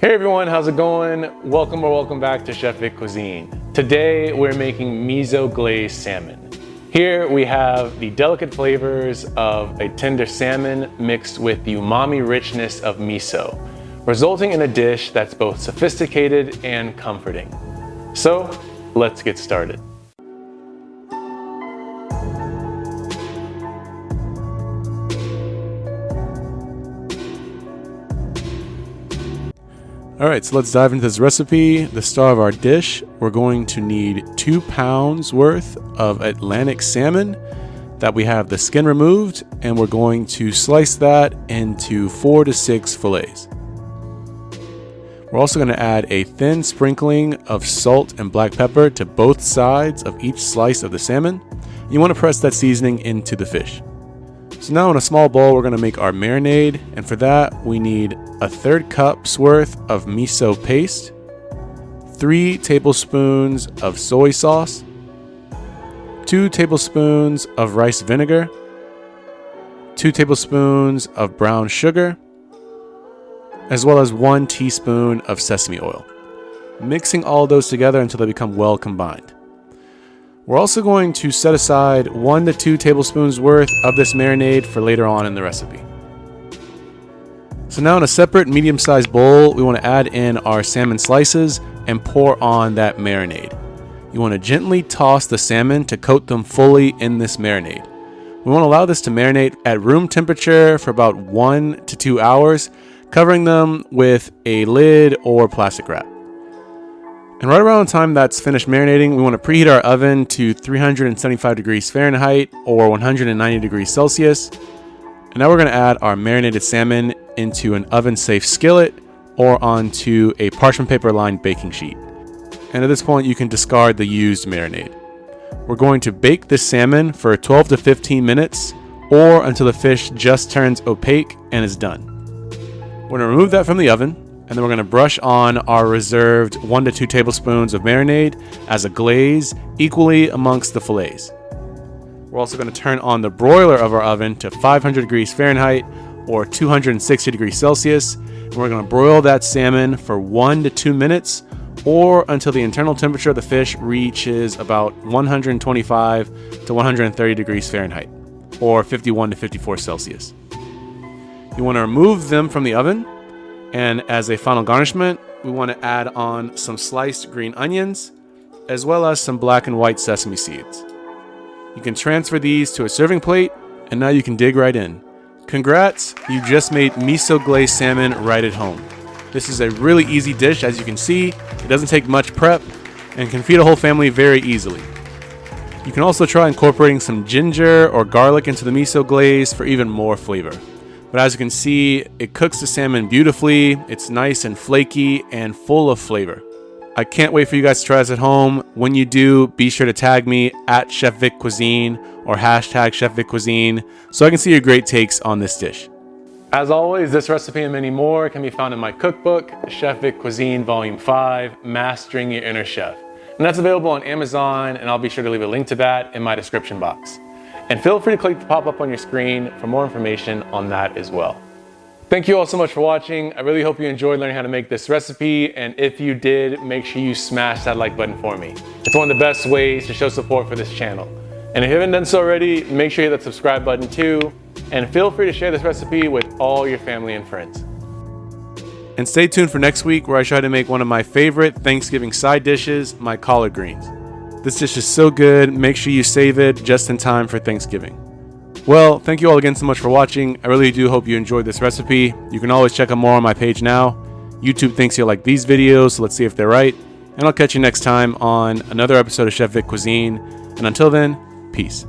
Hey everyone, how's it going? Welcome back to Chef Vic Cuisine. Today we're making miso glazed salmon. Here we have the delicate flavors of a tender salmon mixed with the umami richness of miso, resulting in a dish that's both sophisticated and comforting. So let's get started. Alright, so let's dive into this recipe. The star of our dish, we're going to need 2 pounds worth of Atlantic salmon that we have the skin removed, and we're going to slice that into 4 to 6 fillets. We're also going to add a thin sprinkling of salt and black pepper to both sides of each slice of the salmon. You want to press that seasoning into the fish. So now in a small bowl, we're going to make our marinade, and for that we need 1/3 cup's worth of miso paste, 3 tablespoons of soy sauce, 2 tablespoons of rice vinegar, 2 tablespoons of brown sugar, as well as 1 teaspoon of sesame oil. Mixing all those together until they become well combined. We're also going to set aside 1 to 2 tablespoons worth of this marinade for later on in the recipe. So now in a separate medium-sized bowl, we want to add in our salmon slices and pour on that marinade. You want to gently toss the salmon to coat them fully in this marinade. We want to allow this to marinate at room temperature for about 1 to 2 hours, covering them with a lid or plastic wrap. And right around the time that's finished marinating, we want to preheat our oven to 375 degrees Fahrenheit or 190 degrees Celsius. And now we're going to add our marinated salmon into an oven-safe skillet or onto a parchment paper lined baking sheet. And at this point, you can discard the used marinade. We're going to bake this salmon for 12 to 15 minutes or until the fish just turns opaque and is done. We're going to remove that from the oven. And then we're going to brush on our reserved 1 to 2 tablespoons of marinade as a glaze equally amongst the fillets. We're also going to turn on the broiler of our oven to 500 degrees Fahrenheit or 260 degrees Celsius. And we're going to broil that salmon for 1 to 2 minutes or until the internal temperature of the fish reaches about 125 to 130 degrees Fahrenheit or 51 to 54 Celsius. You want to remove them from the oven. And as a final garnishment, we want to add on some sliced green onions, as well as some black and white sesame seeds. You can transfer these to a serving plate, and now you can dig right in. Congrats, you just made miso glazed salmon right at home. This is a really easy dish, as you can see. It doesn't take much prep, and can feed a whole family very easily. You can also try incorporating some ginger or garlic into the miso glaze for even more flavor. But as you can see, it cooks the salmon beautifully. It's nice and flaky and full of flavor. I can't wait for you guys to try this at home. When you do, be sure to tag me at Chef Vic Cuisine or hashtag Chef Vic Cuisine so I can see your great takes on this dish. As always, this recipe and many more can be found in my cookbook, Chef Vic Cuisine Volume 5, Mastering Your Inner Chef. And that's available on Amazon, and I'll be sure to leave a link to that in my description box. And feel free to click the pop-up on your screen for more information on that as well. Thank you all so much for watching. I really hope you enjoyed learning how to make this recipe, and if you did, make sure you smash that like button for me. It's one of the best ways to show support for this channel. And if you haven't done so already, make sure you hit that subscribe button too, and feel free to share this recipe with all your family and friends. And stay tuned for next week where I try to make one of my favorite Thanksgiving side dishes, my collard greens. This dish is so good, make sure you save it just in time for Thanksgiving. Well, thank you all again so much for watching. I really do hope you enjoyed this recipe. You can always check out more on my page now. YouTube thinks you'll like these videos, so let's see if they're right. And I'll catch you next time on another episode of Chef Vic Cuisine. And until then, peace.